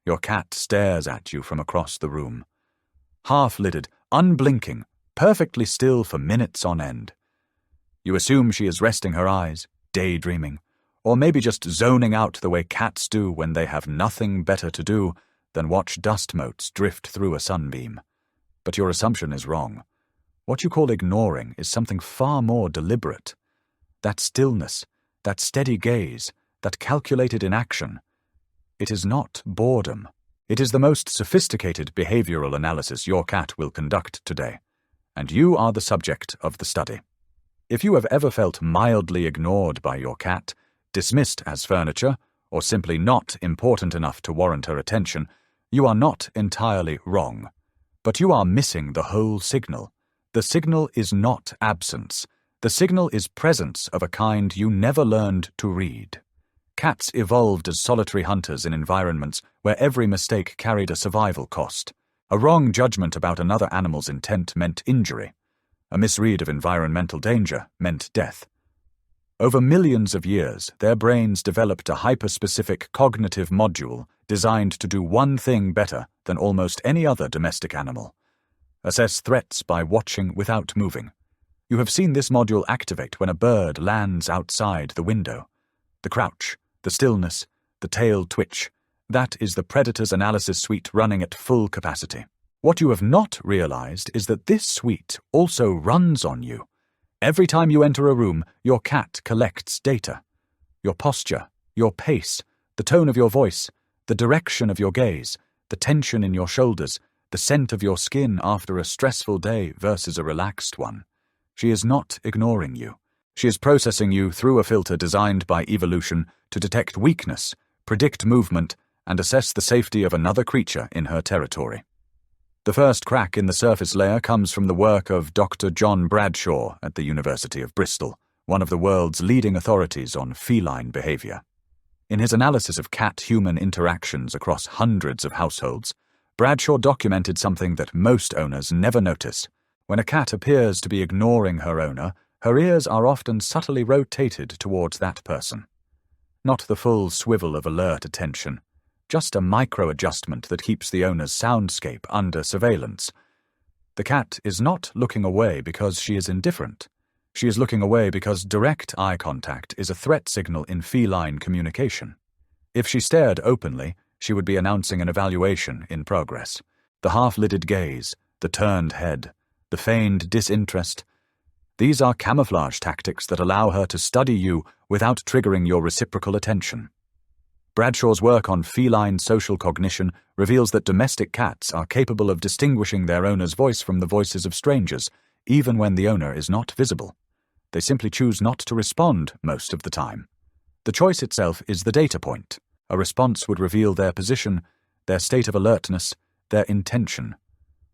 Your cat stares at you from across the room. Half-lidded, unblinking, perfectly still for minutes on end. You assume she is resting her eyes, daydreaming, or maybe just zoning out the way cats do when they have nothing better to do than watch dust motes drift through a sunbeam. But your assumption is wrong. What you call ignoring is something far more deliberate. That stillness, that steady gaze, that calculated inaction. It is not boredom. It is the most sophisticated behavioral analysis your cat will conduct today, and you are the subject of the study. If you have ever felt mildly ignored by your cat, dismissed as furniture, or simply not important enough to warrant her attention, you are not entirely wrong. But you are missing the whole signal. The signal is not absence. The signal is presence of a kind you never learned to read. Cats evolved as solitary hunters in environments where every mistake carried a survival cost. A wrong judgment about another animal's intent meant injury. A misread of environmental danger meant death. Over millions of years, their brains developed a hyperspecific cognitive module designed to do one thing better than almost any other domestic animal: assess threats by watching without moving. You have seen this module activate when a bird lands outside the window. The crouch, the stillness, the tail twitch, that is the predator's analysis suite running at full capacity. What you have not realized is that this suite also runs on you. Every time you enter a room, your cat collects data. Your posture, your pace, the tone of your voice, the direction of your gaze, the tension in your shoulders, the scent of your skin after a stressful day versus a relaxed one. She is not ignoring you. She is processing you through a filter designed by evolution to detect weakness, predict movement, and assess the safety of another creature in her territory. The first crack in the surface layer comes from the work of Dr. John Bradshaw at the University of Bristol, one of the world's leading authorities on feline behavior. In his analysis of cat-human interactions across hundreds of households, Bradshaw documented something that most owners never notice. When a cat appears to be ignoring her owner, her ears are often subtly rotated towards that person. Not the full swivel of alert attention, just a micro-adjustment that keeps the owner's soundscape under surveillance. The cat is not looking away because she is indifferent. She is looking away because direct eye contact is a threat signal in feline communication. If she stared openly, she would be announcing an evaluation in progress. The half-lidded gaze, the turned head, the feigned disinterest. These are camouflage tactics that allow her to study you without triggering your reciprocal attention. Bradshaw's work on feline social cognition reveals that domestic cats are capable of distinguishing their owner's voice from the voices of strangers, even when the owner is not visible. They simply choose not to respond most of the time. The choice itself is the data point. A response would reveal their position, their state of alertness, their intention.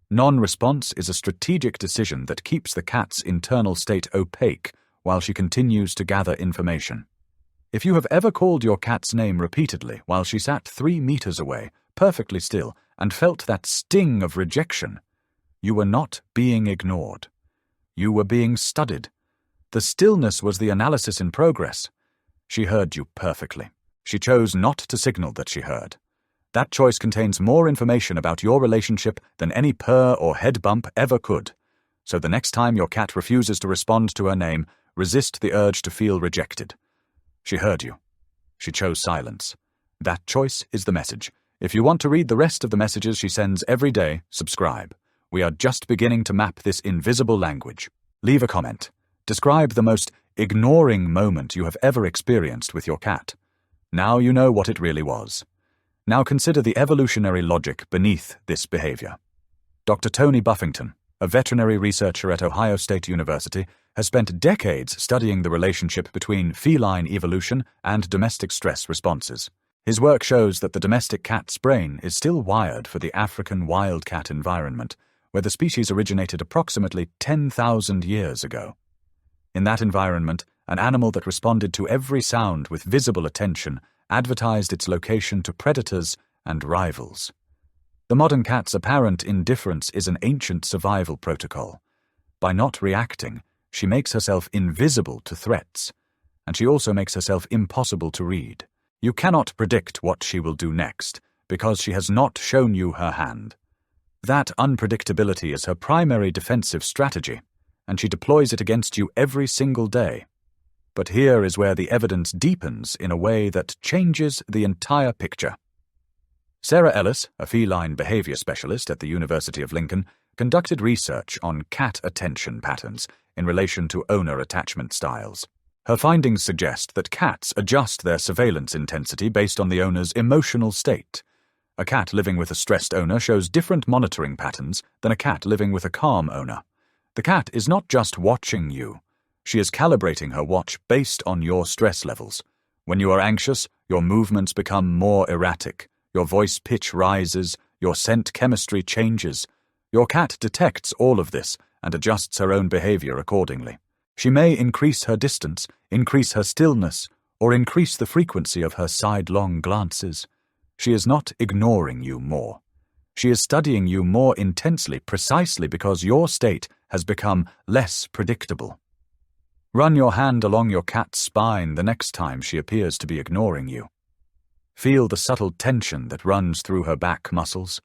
Non-response is a strategic decision that keeps the cat's internal state opaque while she continues to gather information. If you have ever called your cat's name repeatedly while she sat 3 meters away, perfectly still, and felt that sting of rejection, you were not being ignored. You were being studied. The stillness was the analysis in progress. She heard you perfectly. She chose not to signal that she heard. That choice contains more information about your relationship than any purr or head bump ever could. So the next time your cat refuses to respond to her name, resist the urge to feel rejected. She heard you. She chose silence. That choice is the message. If you want to read the rest of the messages she sends every day, subscribe. We are just beginning to map this invisible language. Leave a comment. Describe the most ignoring moment you have ever experienced with your cat. Now you know what it really was. Now consider the evolutionary logic beneath this behavior. Dr. Tony Buffington, a veterinary researcher at Ohio State University, has spent decades studying the relationship between feline evolution and domestic stress responses. His work shows that the domestic cat's brain is still wired for the African wildcat environment, where the species originated approximately 10,000 years ago. In that environment, an animal that responded to every sound with visible attention advertised its location to predators and rivals. The modern cat's apparent indifference is an ancient survival protocol. By not reacting, she makes herself invisible to threats, and she also makes herself impossible to read. You cannot predict what she will do next, because she has not shown you her hand. That unpredictability is her primary defensive strategy, and she deploys it against you every single day. But here is where the evidence deepens in a way that changes the entire picture. Sarah Ellis, a feline behavior specialist at the University of Lincoln, conducted research on cat attention patterns in relation to owner attachment styles. Her findings suggest that cats adjust their surveillance intensity based on the owner's emotional state. A cat living with a stressed owner shows different monitoring patterns than a cat living with a calm owner. The cat is not just watching you. She is calibrating her watch based on your stress levels. When you are anxious, your movements become more erratic. Your voice pitch rises, your scent chemistry changes. Your cat detects all of this and adjusts her own behavior accordingly. She may increase her distance, increase her stillness, or increase the frequency of her sidelong glances. She is not ignoring you more. She is studying you more intensely precisely because your state has become less predictable. Run your hand along your cat's spine the next time she appears to be ignoring you. Feel the subtle tension that runs through her back muscles.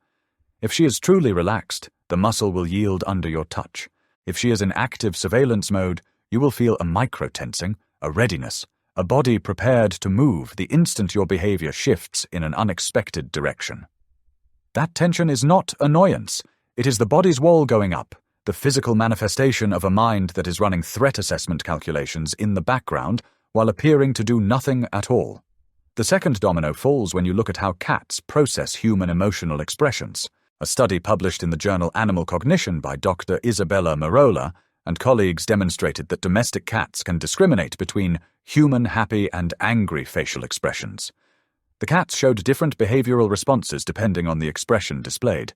If she is truly relaxed, the muscle will yield under your touch. If she is in active surveillance mode, you will feel a micro-tensing, a readiness, a body prepared to move the instant your behavior shifts in an unexpected direction. That tension is not annoyance. It is the body's wall going up, the physical manifestation of a mind that is running threat assessment calculations in the background while appearing to do nothing at all. The second domino falls when you look at how cats process human emotional expressions. A study published in the journal Animal Cognition by Dr. Isabella Merola and colleagues demonstrated that domestic cats can discriminate between human happy and angry facial expressions. The cats showed different behavioral responses depending on the expression displayed.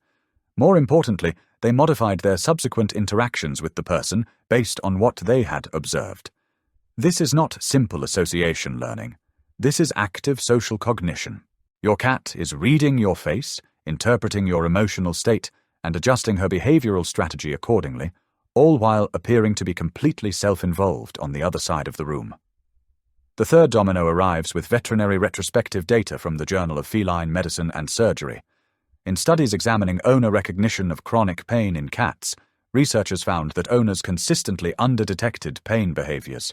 More importantly, they modified their subsequent interactions with the person based on what they had observed. This is not simple association learning. This is active social cognition. Your cat is reading your face, interpreting your emotional state, and adjusting her behavioral strategy accordingly, all while appearing to be completely self-involved on the other side of the room. The third domino arrives with veterinary retrospective data from the Journal of Feline Medicine and Surgery. In studies examining owner recognition of chronic pain in cats, researchers found that owners consistently underdetected pain behaviors,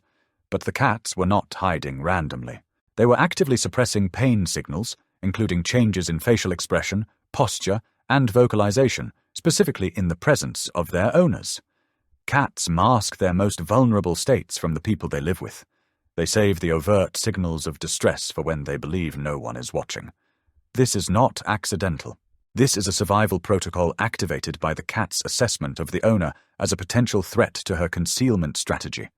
but the cats were not hiding randomly. They were actively suppressing pain signals, including changes in facial expression, posture, and vocalization, specifically in the presence of their owners. Cats mask their most vulnerable states from the people they live with. They save the overt signals of distress for when they believe no one is watching. This is not accidental. This is a survival protocol activated by the cat's assessment of the owner as a potential threat to her concealment strategy.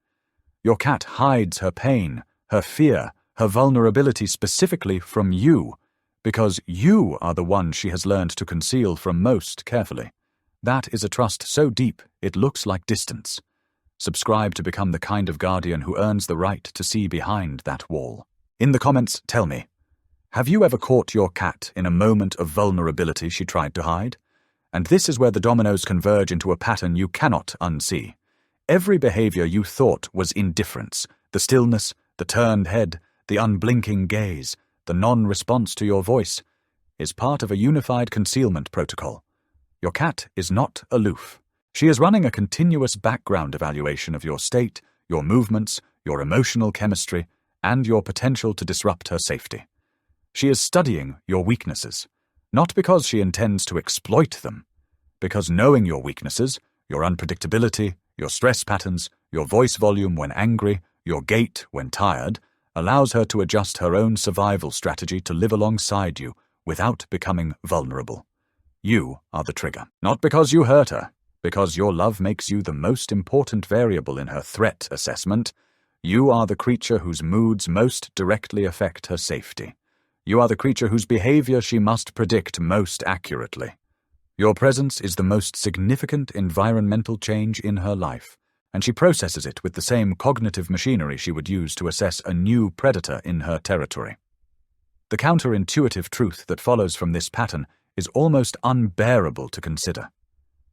Your cat hides her pain, her fear, her vulnerability specifically from you, because you are the one she has learned to conceal from most carefully. That is a trust so deep it looks like distance. Subscribe to become the kind of guardian who earns the right to see behind that wall. In the comments, tell me, have you ever caught your cat in a moment of vulnerability she tried to hide? And this is where the dominoes converge into a pattern you cannot unsee. Every behavior you thought was indifference, the stillness, the turned head, the unblinking gaze, the non-response to your voice, is part of a unified concealment protocol. Your cat is not aloof. She is running a continuous background evaluation of your state, your movements, your emotional chemistry, and your potential to disrupt her safety. She is studying your weaknesses, not because she intends to exploit them, because knowing your weaknesses, your unpredictability, your stress patterns, your voice volume when angry, your gait when tired, allows her to adjust her own survival strategy to live alongside you without becoming vulnerable. You are the trigger, not because you hurt her, because your love makes you the most important variable in her threat assessment. You are the creature whose moods most directly affect her safety. You are the creature whose behavior she must predict most accurately. Your presence is the most significant environmental change in her life, and she processes it with the same cognitive machinery she would use to assess a new predator in her territory. The counterintuitive truth that follows from this pattern is almost unbearable to consider.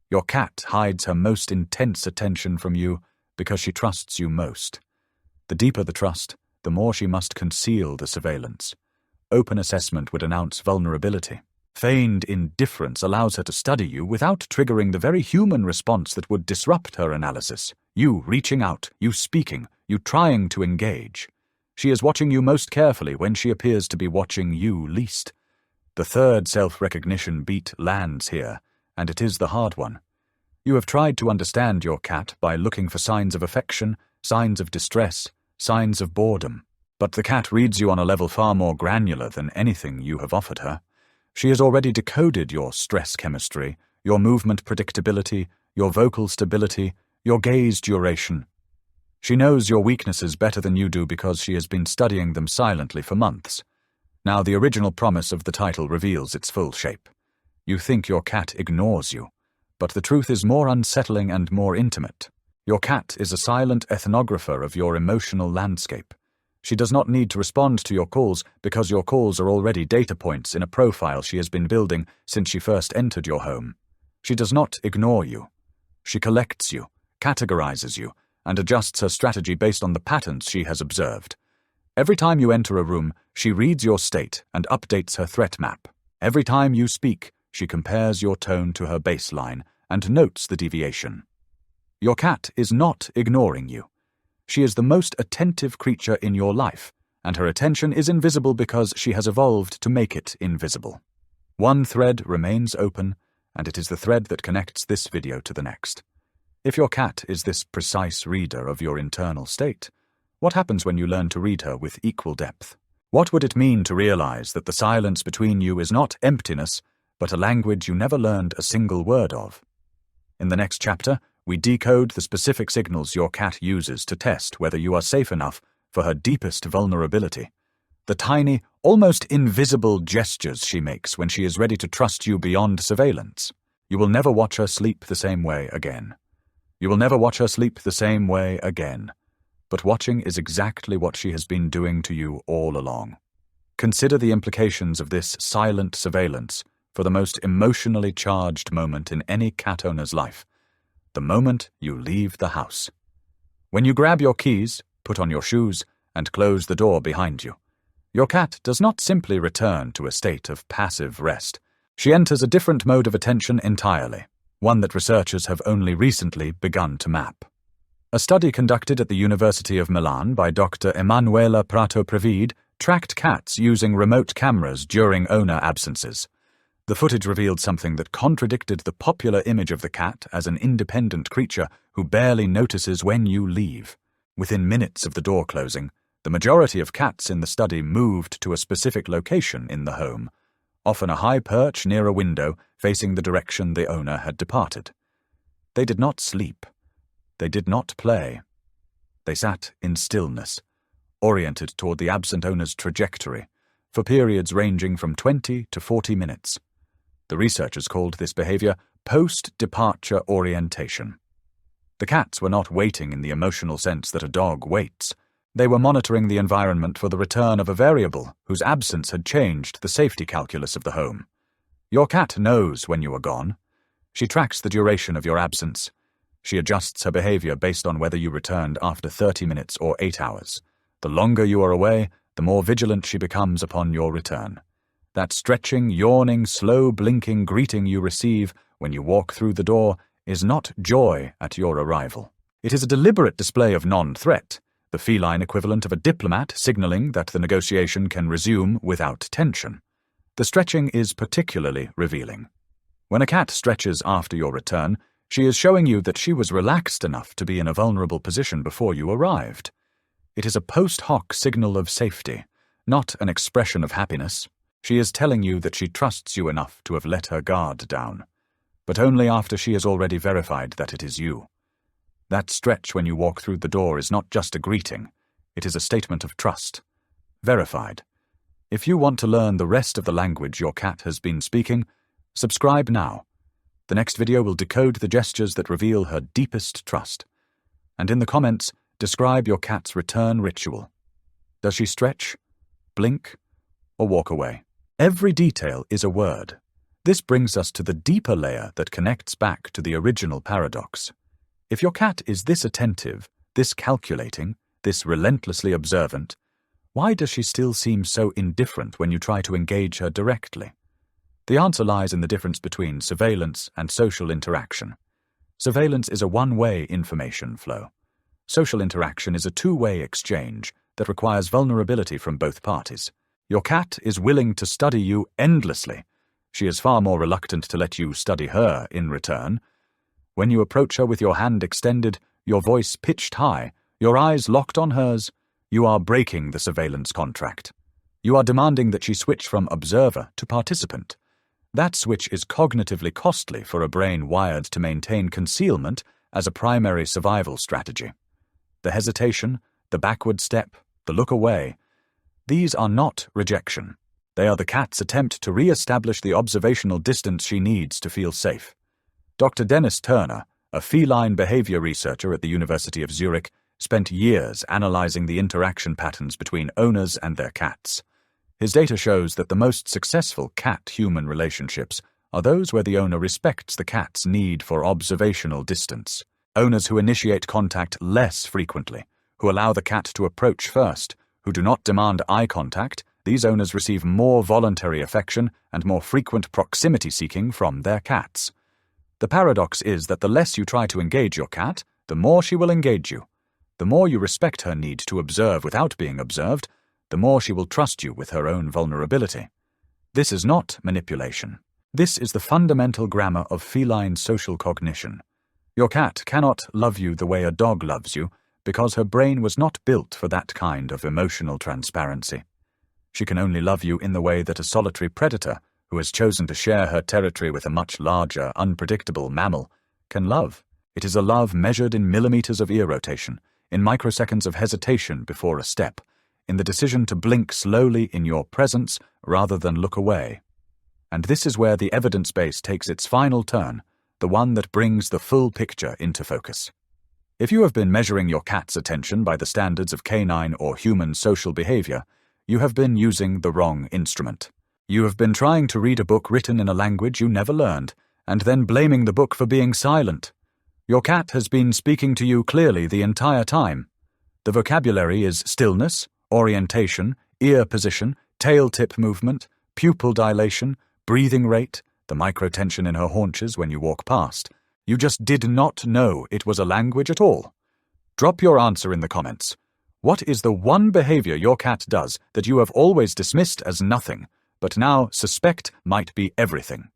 Your cat hides her most intense attention from you because she trusts you most. The deeper the trust, the more she must conceal the surveillance. Open assessment would announce vulnerability. Feigned indifference allows her to study you without triggering the very human response that would disrupt her analysis. You reaching out, you speaking, you trying to engage. She is watching you most carefully when she appears to be watching you least. The third self-recognition beat lands here, and it is the hard one. You have tried to understand your cat by looking for signs of affection, signs of distress, signs of boredom. But the cat reads you on a level far more granular than anything you have offered her. She has already decoded your stress chemistry, your movement predictability, your vocal stability, your gaze duration. She knows your weaknesses better than you do because she has been studying them silently for months. Now the original promise of the title reveals its full shape. You think your cat ignores you, but the truth is more unsettling and more intimate. Your cat is a silent ethnographer of your emotional landscape. She does not need to respond to your calls because your calls are already data points in a profile she has been building since she first entered your home. She does not ignore you. She collects you, categorizes you, and adjusts her strategy based on the patterns she has observed. Every time you enter a room, she reads your state and updates her threat map. Every time you speak, she compares your tone to her baseline and notes the deviation. Your cat is not ignoring you. She is the most attentive creature in your life, and her attention is invisible because she has evolved to make it invisible. One thread remains open, and it is the thread that connects this video to the next. If your cat is this precise reader of your internal state, what happens when you learn to read her with equal depth? What would it mean to realize that the silence between you is not emptiness, but a language you never learned a single word of? In the next chapter, we decode the specific signals your cat uses to test whether you are safe enough for her deepest vulnerability. The tiny, almost invisible gestures she makes when she is ready to trust you beyond surveillance. You will never watch her sleep the same way again. You will never watch her sleep the same way again. But watching is exactly what she has been doing to you all along. Consider the implications of this silent surveillance for the most emotionally charged moment in any cat owner's life. The moment you leave the house. When you grab your keys, put on your shoes, and close the door behind you, your cat does not simply return to a state of passive rest. She enters a different mode of attention entirely, one that researchers have only recently begun to map. A study conducted at the University of Milan by Dr. Emanuela Prato-Previde tracked cats using remote cameras during owner absences. The footage revealed something that contradicted the popular image of the cat as an independent creature who barely notices when you leave. Within minutes of the door closing, the majority of cats in the study moved to a specific location in the home, often a high perch near a window facing the direction the owner had departed. They did not sleep. They did not play. They sat in stillness, oriented toward the absent owner's trajectory, for periods ranging from 20 to 40 minutes. The researchers called this behavior post-departure orientation. The cats were not waiting in the emotional sense that a dog waits. They were monitoring the environment for the return of a variable whose absence had changed the safety calculus of the home. Your cat knows when you are gone. She tracks the duration of your absence. She adjusts her behavior based on whether you returned after 30 minutes or 8 hours. The longer you are away, the more vigilant she becomes upon your return. That stretching, yawning, slow blinking greeting you receive when you walk through the door is not joy at your arrival. It is a deliberate display of non-threat, the feline equivalent of a diplomat signaling that the negotiation can resume without tension. The stretching is particularly revealing. When a cat stretches after your return, she is showing you that she was relaxed enough to be in a vulnerable position before you arrived. It is a post hoc signal of safety, not an expression of happiness. She is telling you that she trusts you enough to have let her guard down, but only after she has already verified that it is you. That stretch when you walk through the door is not just a greeting, it is a statement of trust. Verified. If you want to learn the rest of the language your cat has been speaking, subscribe now. The next video will decode the gestures that reveal her deepest trust. And in the comments, describe your cat's return ritual. Does she stretch, blink, or walk away? Every detail is a word. This brings us to the deeper layer that connects back to the original paradox. If your cat is this attentive, this calculating, this relentlessly observant, why does she still seem so indifferent when you try to engage her directly? The answer lies in the difference between surveillance and social interaction. Surveillance is a one-way information flow. Social interaction is a two-way exchange that requires vulnerability from both parties. Your cat is willing to study you endlessly. She is far more reluctant to let you study her in return. When you approach her with your hand extended, your voice pitched high, your eyes locked on hers, you are breaking the surveillance contract. You are demanding that she switch from observer to participant. That switch is cognitively costly for a brain wired to maintain concealment as a primary survival strategy. The hesitation, the backward step, the look away, these are not rejection. They are the cat's attempt to re-establish the observational distance she needs to feel safe. Dr. Dennis Turner, a feline behavior researcher at the University of Zurich, spent years analyzing the interaction patterns between owners and their cats. His data shows that the most successful cat-human relationships are those where the owner respects the cat's need for observational distance. Owners who initiate contact less frequently, who allow the cat to approach first, who do not demand eye contact, these owners receive more voluntary affection and more frequent proximity seeking from their cats. The paradox is that the less you try to engage your cat, the more she will engage you. The more you respect her need to observe without being observed, the more she will trust you with her own vulnerability. This is not manipulation. This is the fundamental grammar of feline social cognition. Your cat cannot love you the way a dog loves you because her brain was not built for that kind of emotional transparency. She can only love you in the way that a solitary predator, who has chosen to share her territory with a much larger, unpredictable mammal, can love. It is a love measured in millimeters of ear rotation, in microseconds of hesitation before a step, in the decision to blink slowly in your presence rather than look away. And this is where the evidence base takes its final turn, the one that brings the full picture into focus. If you have been measuring your cat's attention by the standards of canine or human social behavior, you have been using the wrong instrument. You have been trying to read a book written in a language you never learned, and then blaming the book for being silent. Your cat has been speaking to you clearly the entire time. The vocabulary is stillness, orientation, ear position, tail tip movement, pupil dilation, breathing rate, the microtension in her haunches when you walk past. You just did not know it was a language at all. Drop your answer in the comments. What is the one behavior your cat does that you have always dismissed as nothing, but now suspect might be everything?